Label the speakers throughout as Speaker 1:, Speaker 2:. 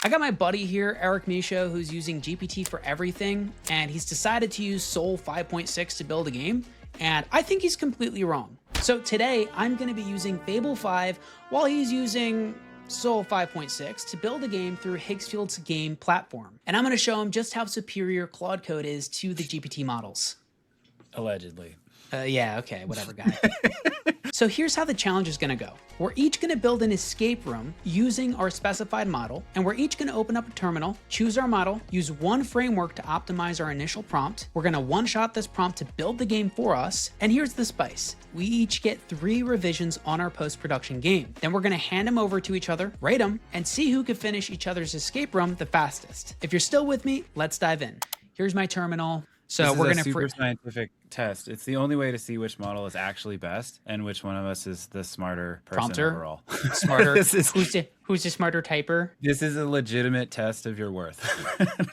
Speaker 1: I got my buddy here, Eric Michaud, who's using GPT for everything, and he's decided to use Sol 5.6 to build a game, and I think he's completely wrong. So today, I'm going to be using Fable 5 while he's using Sol 5.6 to build a game through Higgsfield's game platform. And I'm going to show him just how superior Claude Code is to the GPT models.
Speaker 2: Allegedly.
Speaker 1: Yeah, okay, whatever, guy. So here's how the challenge is gonna go. We're each gonna build an escape room using our specified model, and we're each gonna open up a terminal, choose our model, use one framework to optimize our initial prompt. We're gonna one-shot this prompt to build the game for us, and here's the spice. We each get 3 revisions on our post-production game. Then we're gonna hand them over to each other, rate them, and see who can finish each other's escape room the fastest. If you're still with me, let's dive in. Here's my terminal. So we're gonna
Speaker 2: super scientific test. It's the only way to see which model is actually best and which one of us is the smarter person
Speaker 1: prompter
Speaker 2: overall.
Speaker 1: Smarter. Who's the smarter typer?
Speaker 2: This is a legitimate test of your worth.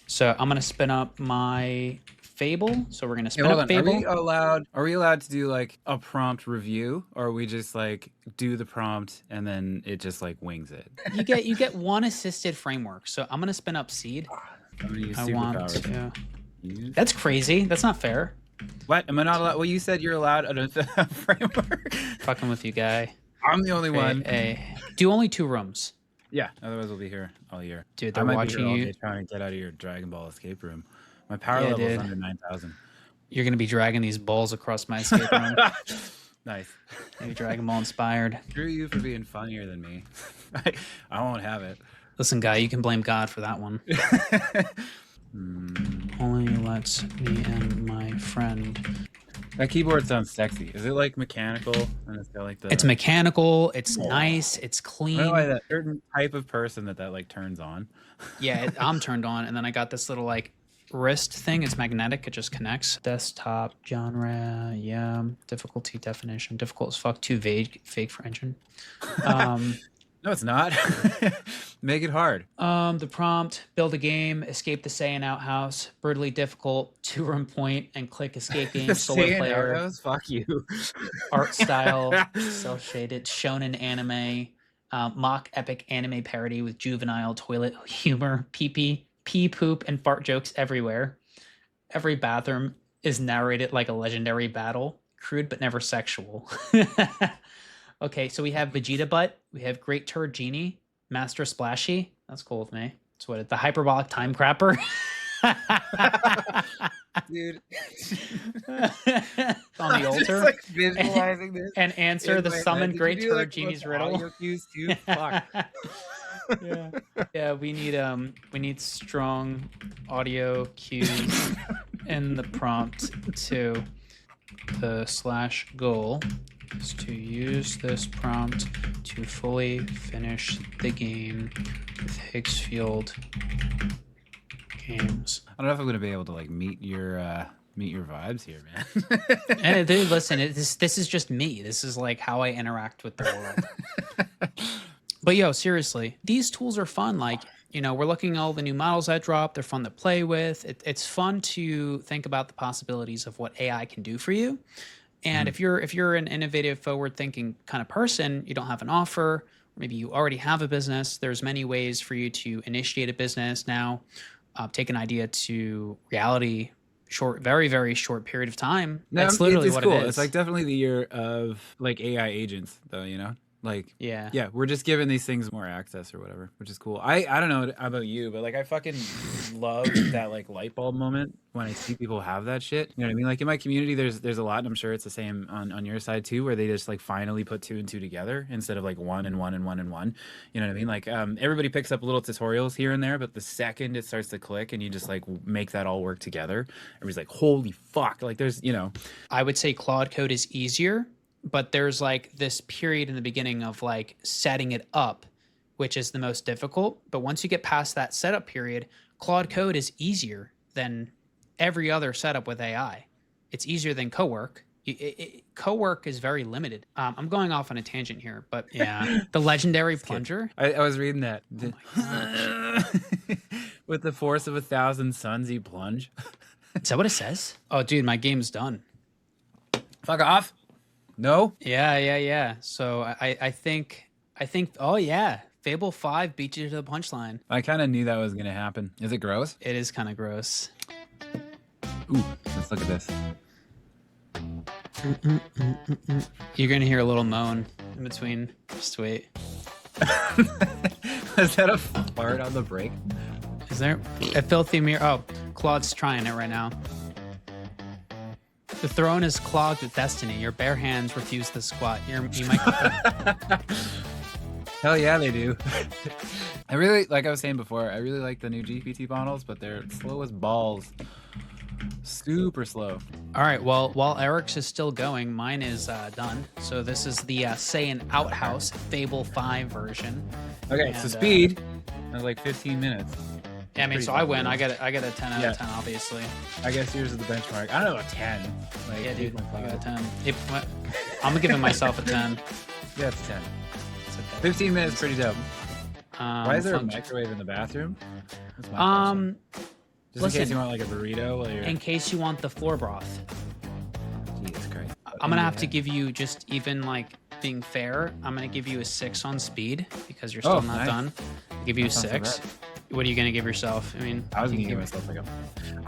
Speaker 1: So I'm gonna spin up my Fable. So we're gonna spin up Fable.
Speaker 2: Are we allowed to do like a prompt review, or we just like do the prompt and then it just like wings it?
Speaker 1: You get one assisted framework. So I'm gonna spin up Seed.
Speaker 2: I'm gonna use
Speaker 1: I want
Speaker 2: Superpowers.
Speaker 1: to. That's crazy. That's not fair.
Speaker 2: What? Am I not allowed? Well, you said you're allowed a framework.
Speaker 1: Fucking with you, guy.
Speaker 2: I'm the only one.
Speaker 1: Hey. Do only 2 rooms.
Speaker 2: Yeah, otherwise we'll be here all year.
Speaker 1: Dude, they're watching you.
Speaker 2: Trying to get out of your Dragon Ball escape room. My power level is under 9,000.
Speaker 1: You're going to be dragging these balls across my escape room.
Speaker 2: Nice.
Speaker 1: Maybe Dragon Ball inspired.
Speaker 2: Screw you for being funnier than me. I won't have it.
Speaker 1: Listen, guy, you can blame God for that one. Only lets me and my friend.
Speaker 2: That keyboard sounds sexy. Is it like mechanical? And it's got like the.
Speaker 1: It's mechanical. It's nice. It's clean.
Speaker 2: I don't know why that certain type of person that like turns on.
Speaker 1: Yeah, I'm turned on, and then I got this little like wrist thing. It's magnetic. It just connects. Desktop genre. Yeah. Difficulty definition. Difficult as fuck. Too vague for engine.
Speaker 2: No, it's not. Make it hard.
Speaker 1: The prompt: build a game, escape the Say in Outhouse. Brutally difficult. 2-room point and click escape game. Solo player.
Speaker 2: Outhouse? Fuck you.
Speaker 1: Art style, cel shaded, shonen anime, mock epic anime parody with juvenile toilet humor, pee poop, and fart jokes everywhere. Every bathroom is narrated like a legendary battle, crude but never sexual. Okay, so we have Vegeta Butt, we have Great Turd Genie, Master Splashy. That's cool with me. That's what the hyperbolic time crapper.
Speaker 2: Dude.
Speaker 1: On the altar.
Speaker 2: Just like visualizing this.
Speaker 1: And answer the summon Great Turd Genie's riddle.
Speaker 2: Cues too? Fuck.
Speaker 1: Yeah, we need strong audio cues in the prompt too. The / goal is to use this prompt to fully finish the game with Higgsfield games.
Speaker 2: I don't know if I'm gonna be able to like meet your vibes here, man.
Speaker 1: And dude, listen, this is just me. This is like how I interact with the world. But yo, seriously, these tools are fun. Like, you know, we're looking at all the new models that drop. They're fun to play with. It's fun to think about the possibilities of what AI can do for you. And if you're an innovative, forward-thinking kind of person, you don't have an offer, or maybe you already have a business, there's many ways for you to initiate a business now, take an idea to reality, very, very short period of time. That's literally what
Speaker 2: cool.
Speaker 1: it is.
Speaker 2: It's like definitely the year of like AI agents, though, you know? Like,
Speaker 1: yeah,
Speaker 2: we're just giving these things more access or whatever, which is cool. I don't know about you, but like I fucking love that like light bulb moment when I see people have that shit. You know what I mean? Like in my community, there's a lot, and I'm sure it's the same on your side too, where they just like finally put 2 and 2 together instead of like 1 and 1 and 1 and 1. You know what I mean? Like everybody picks up little tutorials here and there, but the second it starts to click and you just like make that all work together, everybody's like, holy fuck! Like there's, you know,
Speaker 1: I would say Claude Code is easier. But there's like this period in the beginning of like setting it up, which is the most difficult. But once you get past that setup period, Claude Code is easier than every other setup with AI. It's easier than Cowork. Cowork is very limited. I'm going off on a tangent here, but yeah, the legendary plunger.
Speaker 2: I was reading that.
Speaker 1: Oh
Speaker 2: With the force of 1,000 suns, you plunge.
Speaker 1: Is that what it says? Oh, dude, my game's done.
Speaker 2: Fuck off. No?
Speaker 1: Yeah. So I think, oh yeah, Fable 5 beat you to the punchline.
Speaker 2: I kind of knew that was gonna happen. Is it gross?
Speaker 1: It is kind of gross.
Speaker 2: Ooh, let's look at this.
Speaker 1: You're gonna hear a little moan in between. Just wait.
Speaker 2: Is that a fart on the break?
Speaker 1: Is there a filthy mirror? Oh, Claude's trying it right now. The throne is clogged with destiny. Your bare hands refuse to squat. You might.
Speaker 2: Hell yeah, they do. I really, like I was saying before, I really like the new GPT models, but they're slow as balls. Super slow.
Speaker 1: All right. Well, while Eric's is still going, mine is done. So this is the say an Outhouse Fable 5 version.
Speaker 2: Okay,
Speaker 1: And,
Speaker 2: so speed. That was like 15 minutes.
Speaker 1: Yeah, I mean, so I win. I get a 10 out of 10, obviously.
Speaker 2: I guess yours is the benchmark. I don't know, a 10. Like,
Speaker 1: Yeah, dude. I got a
Speaker 2: 8.5.
Speaker 1: 10. I'm giving myself a 10.
Speaker 2: Yeah, it's 10.
Speaker 1: It's okay.
Speaker 2: 15 minutes, pretty dope. Why is there a
Speaker 1: function-
Speaker 2: microwave in the bathroom? That's my question. Just
Speaker 1: listen,
Speaker 2: in case you want like a burrito while you're...
Speaker 1: in case you want the floor broth.
Speaker 2: Jesus Christ.
Speaker 1: I'm gonna have to give you, just even like being fair, I'm gonna give you a 6 on speed because you're still not
Speaker 2: nice.
Speaker 1: done. I'll give you a
Speaker 2: That sounds
Speaker 1: 6. What are you gonna give yourself? I mean,
Speaker 2: I was
Speaker 1: you
Speaker 2: gonna
Speaker 1: can
Speaker 2: give myself like a...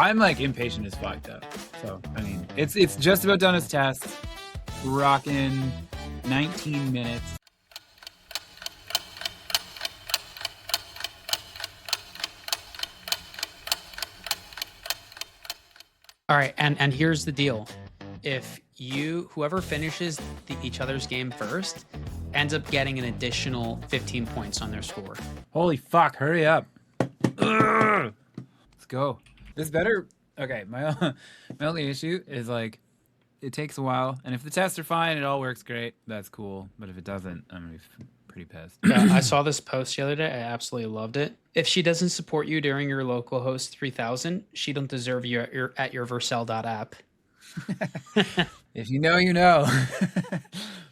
Speaker 2: I'm like impatient as fuck though. So, I mean, it's just about done its test. Rocking 19 minutes.
Speaker 1: All right, and here's the deal. If whoever finishes each other's game first ends up getting an additional 15 points on their score.
Speaker 2: Holy fuck, hurry up. Ugh. Let's go. This better... Okay, my only issue is like, it takes a while, and if the tests are fine, it all works great, that's cool. But if it doesn't, I'm gonna be pretty pissed.
Speaker 1: Yeah, I saw this post the other day. I absolutely loved it. If she doesn't support you during your localhost 3000, she don't deserve you at your Vercel.app.
Speaker 2: If you know, you know.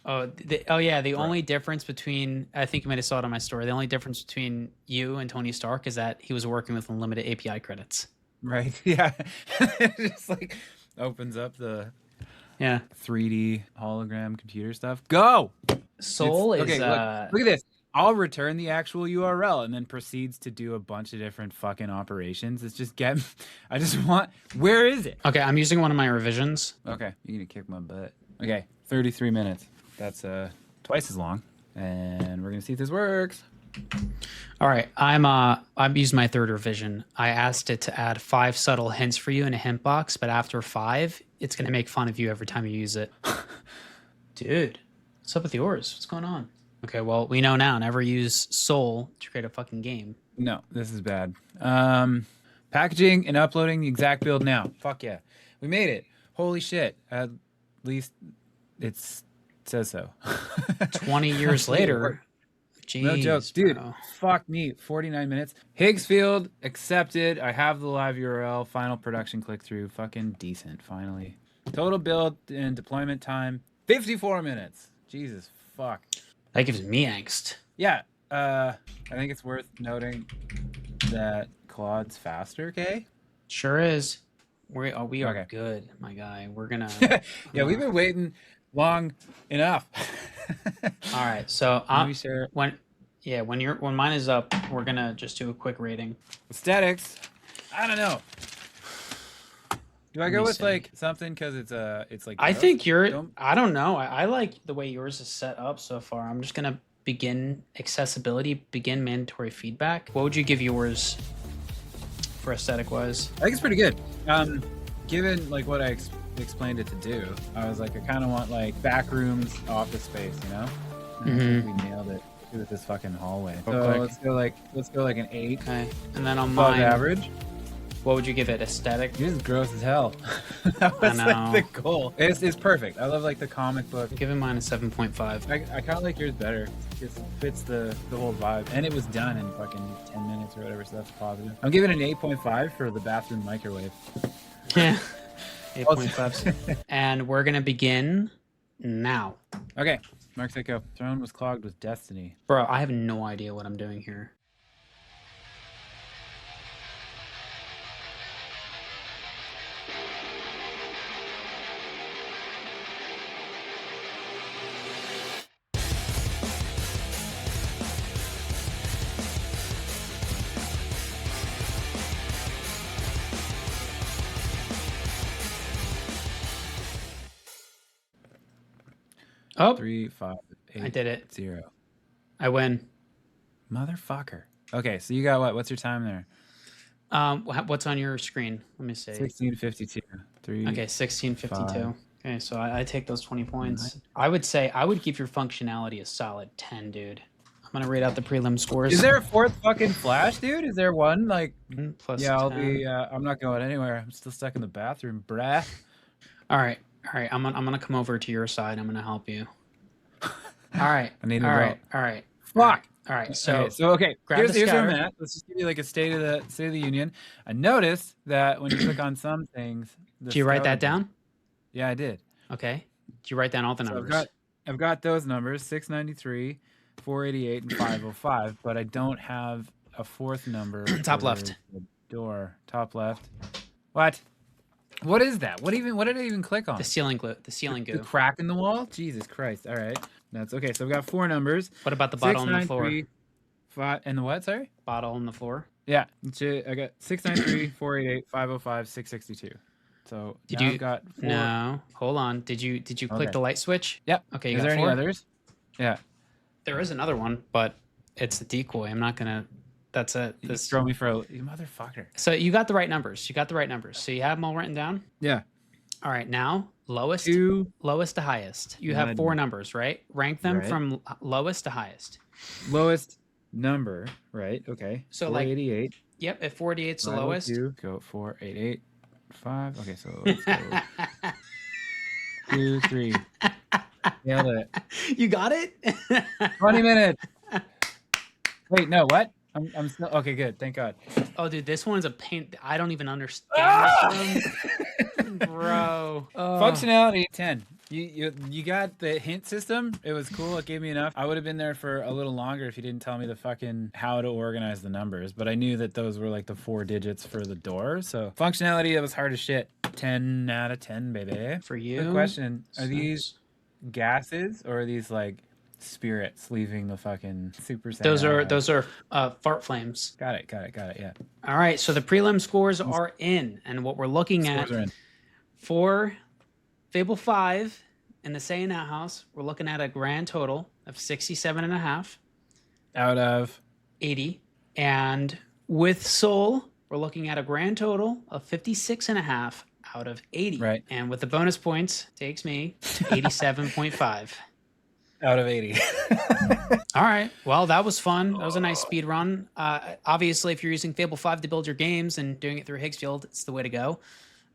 Speaker 1: The only difference between, I think you might have saw it on my story, the only difference between you and Tony Stark is that he was working with unlimited API credits.
Speaker 2: Right, yeah. It just like opens up the 3D hologram computer stuff. Go!
Speaker 1: Sol is...
Speaker 2: Okay, look at this. I'll return the actual URL and then proceeds to do a bunch of different fucking operations. It's just I just want... Where is it?
Speaker 1: Okay, I'm using one of my revisions.
Speaker 2: Okay, you're gonna kick my butt. Okay, 33 minutes. That's twice as long. And we're gonna see if this works.
Speaker 1: All right, I'm using my third revision. I asked it to add 5 subtle hints for you in a hint box, but after 5, it's gonna make fun of you every time you use it. Dude, what's up with yours? What's going on? Okay, well, we know now. Never use Sol to create a fucking game.
Speaker 2: No, this is bad. Packaging and uploading the exact build now. Fuck yeah. We made it. Holy shit. At least it says so.
Speaker 1: 20 years later. Jeez,
Speaker 2: no joke. Dude,
Speaker 1: bro.
Speaker 2: fuck me. 49 minutes. Higgsfield accepted. I have the live URL. Final production click through. Fucking decent, finally. Total build and deployment time, 54 minutes. Jesus fuck.
Speaker 1: That gives me angst.
Speaker 2: Yeah. I think it's worth noting that Claude's faster, okay?
Speaker 1: Sure is. We are
Speaker 2: Okay.
Speaker 1: good, my guy. We're gonna...
Speaker 2: Yeah, we've been waiting long enough.
Speaker 1: All right, so
Speaker 2: Let me share.
Speaker 1: when mine is up, we're gonna just do a quick rating.
Speaker 2: Aesthetics. I don't know. Do I
Speaker 1: Let
Speaker 2: go
Speaker 1: me
Speaker 2: with
Speaker 1: see.
Speaker 2: like something because it's like...
Speaker 1: I
Speaker 2: gross?
Speaker 1: think
Speaker 2: Don't-
Speaker 1: I don't know. I like the way yours is set up so far. I'm just gonna begin accessibility, begin mandatory feedback. What would you give yours for aesthetic wise?
Speaker 2: I think it's pretty good. Given like what I explained it to do, I was like, I kind of want like back rooms, office space, you know? And I think we nailed it with this fucking hallway. So
Speaker 1: quick.
Speaker 2: let's go like an 8.
Speaker 1: Okay, and then on
Speaker 2: Above
Speaker 1: mine,
Speaker 2: average.
Speaker 1: what would you give it? Aesthetic?
Speaker 2: You're just gross as hell. That was
Speaker 1: know.
Speaker 2: like the goal. It's perfect. I love like the comic book.
Speaker 1: I'm giving mine a 7.5.
Speaker 2: I kind of like yours better. It fits the whole vibe. And it was done in fucking 10 minutes or whatever, so that's positive. I'm giving it an 8.5 for the bathroom microwave.
Speaker 1: Yeah, 8.5. And we're gonna begin now.
Speaker 2: Okay, Mark Sicko. Throne was clogged with destiny.
Speaker 1: Bro, I have no idea what I'm doing here. Oh,
Speaker 2: 3, 5,
Speaker 1: I
Speaker 2: 8,
Speaker 1: did it.
Speaker 2: 0.
Speaker 1: I win.
Speaker 2: Motherfucker. Okay, so you got what? What's your time there?
Speaker 1: What's on your screen? Let me see.
Speaker 2: 16:52. 3.
Speaker 1: Okay, 16:52.
Speaker 2: 5.
Speaker 1: Okay, so I take those 20 points.
Speaker 2: 9.
Speaker 1: I would say I would give your functionality a solid 10, dude. I'm gonna read out the prelim scores.
Speaker 2: Is there a fourth fucking flash, dude? Is there one? Like,
Speaker 1: plus
Speaker 2: yeah, I'll
Speaker 1: 10.
Speaker 2: be. I'm not going anywhere. I'm still stuck in the bathroom, bruh.
Speaker 1: All right. I'm gonna come over to your side. I'm gonna help you. All right.
Speaker 2: I need an
Speaker 1: All
Speaker 2: adult.
Speaker 1: right. All right.
Speaker 2: Fuck.
Speaker 1: All right. So
Speaker 2: Okay.
Speaker 1: grab
Speaker 2: Here's
Speaker 1: the
Speaker 2: where I'm
Speaker 1: scatter.
Speaker 2: at. Let's just give you like a state of the union. I noticed that when you click on some things,
Speaker 1: Did you write that down?
Speaker 2: Yeah, I did.
Speaker 1: Okay. Did you write down all the numbers?
Speaker 2: So I've got those numbers: 693, 488, and 505. But I don't have a fourth number.
Speaker 1: Top left.
Speaker 2: The door. Top left. What? What is that? What did I even click on?
Speaker 1: The ceiling glue. The ceiling
Speaker 2: The
Speaker 1: goo.
Speaker 2: crack in the wall? Jesus Christ. All right. That's okay. So I've got 4 numbers.
Speaker 1: What about the bottle on the floor?
Speaker 2: 5 and the what? Sorry?
Speaker 1: Bottle on the floor.
Speaker 2: Yeah. I got 693, 488, 505, 662. So
Speaker 1: Did
Speaker 2: now
Speaker 1: you
Speaker 2: I've got 4.
Speaker 1: No. Hold on. Did you click the light switch?
Speaker 2: Yep.
Speaker 1: Okay, you
Speaker 2: Is
Speaker 1: got
Speaker 2: there
Speaker 1: 4?
Speaker 2: any others? Yeah.
Speaker 1: There is another one, but it's a decoy. I'm not gonna. That's it.
Speaker 2: You throw me for you motherfucker.
Speaker 1: So you got the right numbers. So you have them all written down.
Speaker 2: Yeah.
Speaker 1: All right. Now lowest
Speaker 2: 2.
Speaker 1: to highest. You have 4 numbers, right? Rank them from lowest to highest.
Speaker 2: Lowest number, right? Okay.
Speaker 1: So
Speaker 2: 488.
Speaker 1: Yep. If 488 is the lowest.
Speaker 2: Go 488. 5. Okay, so let's go 2, 3. Nailed it.
Speaker 1: You got it.
Speaker 2: 20 minutes. Wait, no, what? I'm still okay. Good, thank God.
Speaker 1: Oh, dude, this one's a pain. I don't even understand this one, bro.
Speaker 2: Functionality 10. You got the hint system. It was cool. It gave me enough. I would have been there for a little longer if you didn't tell me the fucking how to organize the numbers. But I knew that those were like the 4 digits for the door. So functionality, that was hard as shit. 10 out of 10, baby.
Speaker 1: For you.
Speaker 2: Good question. Are these gases or are these like spirits leaving the fucking Super Saiyan?
Speaker 1: Those are fart flames.
Speaker 2: Got it. Yeah.
Speaker 1: All right. So the prelim scores are in, and what we're looking at for Fable 5 in the Saiyan Outhouse, we're looking at a grand total of 67.5
Speaker 2: out of
Speaker 1: 80, and with Sol, we're looking at a grand total of 56.5 out of 80.
Speaker 2: Right.
Speaker 1: And with the bonus points, takes me 87.5.
Speaker 2: Out of 80.
Speaker 1: All right. Well, that was fun. That was a nice speed run. Obviously, if you're using Fable 5 to build your games and doing it through Higgsfield, it's the way to go.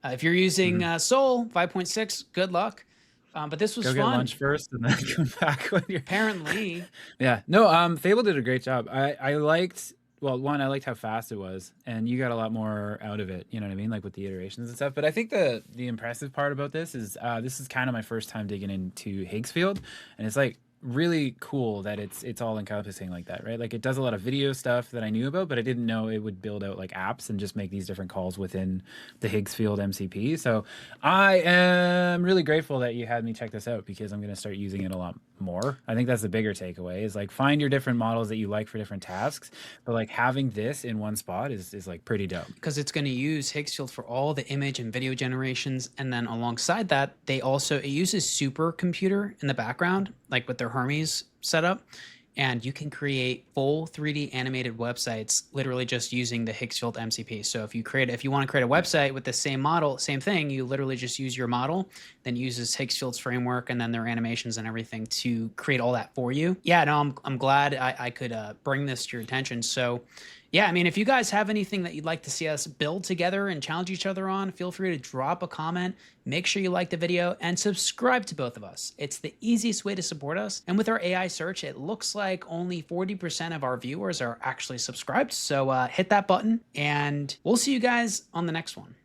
Speaker 1: If you're using Sol 5.6, good luck. But this was
Speaker 2: fun. Go get lunch first and then come back when you're...
Speaker 1: Apparently.
Speaker 2: Yeah. No, Fable did a great job. I liked... Well, one, I liked how fast it was, and you got a lot more out of it. You know what I mean, like with the iterations and stuff. But I think the impressive part about this is kind of my first time digging into Higgsfield, and it's like really cool that it's all encompassing like that, right? Like it does a lot of video stuff that I knew about, but I didn't know it would build out like apps and just make these different calls within the Higgsfield MCP. So I am really grateful that you had me check this out because I'm going to start using it a lot more. I think that's the bigger takeaway is like find your different models that you like for different tasks, but like having this in one spot is like pretty dope. Because
Speaker 1: it's going to use Higgsfield for all the image and video generations, and then alongside that, it uses supercomputer in the background, like with their Hermes setup, and you can create full 3D animated websites literally just using the Higgsfield MCP. So if you want to create a website with the same model, same thing, you literally just use your model, then uses Higgsfield's framework and then their animations and everything to create all that for you. Yeah, no, I'm glad I could bring this to your attention. So yeah, I mean, if you guys have anything that you'd like to see us build together and challenge each other on, feel free to drop a comment. Make sure you like the video and subscribe to both of us. It's the easiest way to support us. And with our AI search, it looks like only 40% of our viewers are actually subscribed. So hit that button and we'll see you guys on the next one.